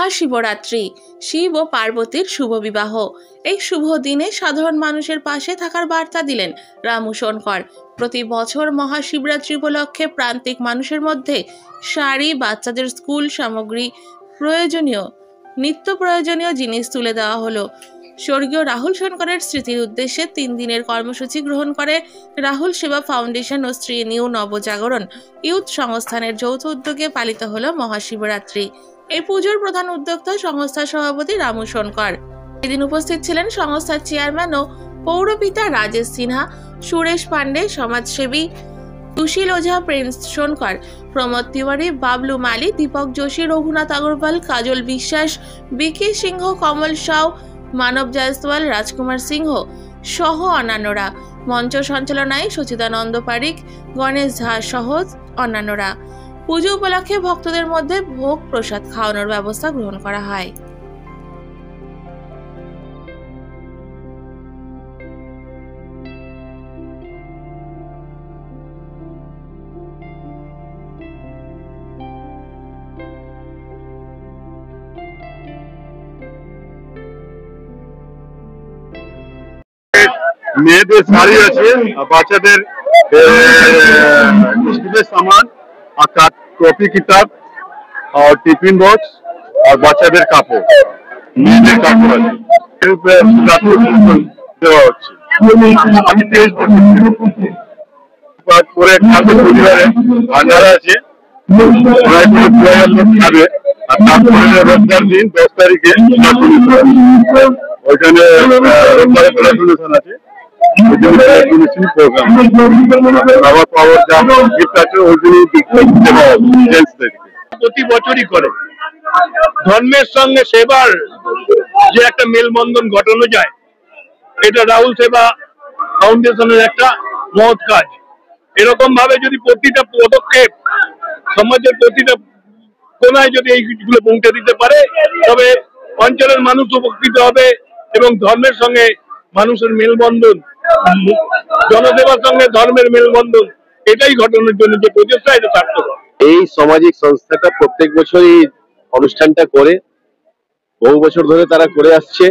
মহাশিবরাত্রি, শিব ও পার্বতীর শুভ বিবাহ। এই শুভ দিনে সাধারণ মানুষের পাশে থাকার বার্তা দিলেন রামু শঙ্কর। প্রতি বছর মহাশিবরাত্রি উপলক্ষে প্রান্তিক মানুষের মধ্যে শাড়ি, বাচ্চাদের স্কুল সামগ্রী, নিত্য প্রয়োজনীয় জিনিস তুলে দেওয়া হলো। স্বর্গীয় রাহুল শঙ্করের স্মৃতির উদ্দেশ্যে 3 দিনের কর্মসূচি গ্রহণ করে রাহুল সেবা ফাউন্ডেশন ও শ্রী নিউ নবজাগরণ ইউথ সংস্থানের যৌথ উদ্যোগে পালিত হলো মহাশিবরাত্রি। এই পুজোর প্রধান উদ্যোক্তা সংস্থার সভাপতি রামু শঙ্কর। এদিন উপস্থিত ছিলেন সংস্থার চেয়ারম্যান ও পৌরপিতা রাজেশ সিনহা, সুরেশ পান্ডে, সমাজসেবী সুশীল ওঝা, প্রিন্স শঙ্কর, প্রমোদ তিওয়ারি, বাবলু মালি, দীপক যোশী, রঘুনাথ আগরওয়াল, কাজল বিশ্বাস, বিকি সিংহ, কমল সাউ, মানব জয়সওয়াল, রাজকুমার সিংহ সহ অন্যান্যরা। মঞ্চ সঞ্চালনায় সচিদানন্দ পারিক, গণেশ ঝা সহ অন্যান্যরা। পুজো উপলক্ষে ভক্তদের মধ্যে ভোগ প্রসাদ খাওয়ানোর ব্যবস্থা গ্রহণ করা হয়। মেয়েদের শাড়ি আছে, বাচ্চাদের স্কুলের সামান, আর কপি কিতাব, আর টিফিন বক্স, আর বাচ্চাদের কাপড়, মেয়েদের কাপড় আছে। দেওয়া হচ্ছে। আমি 23 বছর করে পরিবারে ভান্ডারা আছে, লোক খাবে। আর তারপরে রোজগার দিন 10 তারিখে ওইখানে রোজগারের ডোনেশন আছে। প্রতি বছরই করে ধর্মের সঙ্গে সেবার যে একটা মেলবন্ধন ঘটানো যায়, এটা রাহুল সেবা ফাউন্ডেশনের একটা মহৎ কাজ। এরকম ভাবে যদি প্রতিটা পদক্ষেপ সমাজের প্রতিটা কোনায় যদি এইগুলো পৌঁছে দিতে পারে, তবে অঞ্চলের মানুষ উপকৃত হবে এবং ধর্মের সঙ্গে মানুষের মেলবন্ধন, জনসেবার সঙ্গে ধর্মের মেলবন্ধন, এটাই ঘটানোর জন্য যে প্রচেষ্টা, এটা সার্থক। এই সামাজিক সংস্থাটা প্রত্যেক বছরই অনুষ্ঠানটা করে, বহু বছর ধরে তারা করে আসছে।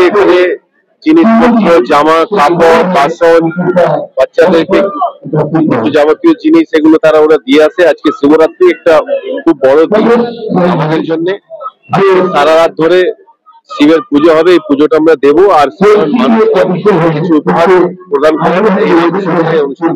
এখানে জিনিসপত্র, জামা কাপড়, বাসন, বাচ্চাদেরকে যাবতীয় জিনিস, এগুলো ওরা দিয়ে আসে। আজকে শিবরাত্রি একটা খুব বড় দিন আমাদের জন্য। সারা রাত ধরে শিবের পুজো হবে, এই পুজোটা আমরা দেবো আর কিছু উপহার প্রদান করবো এই অনুষ্ঠান।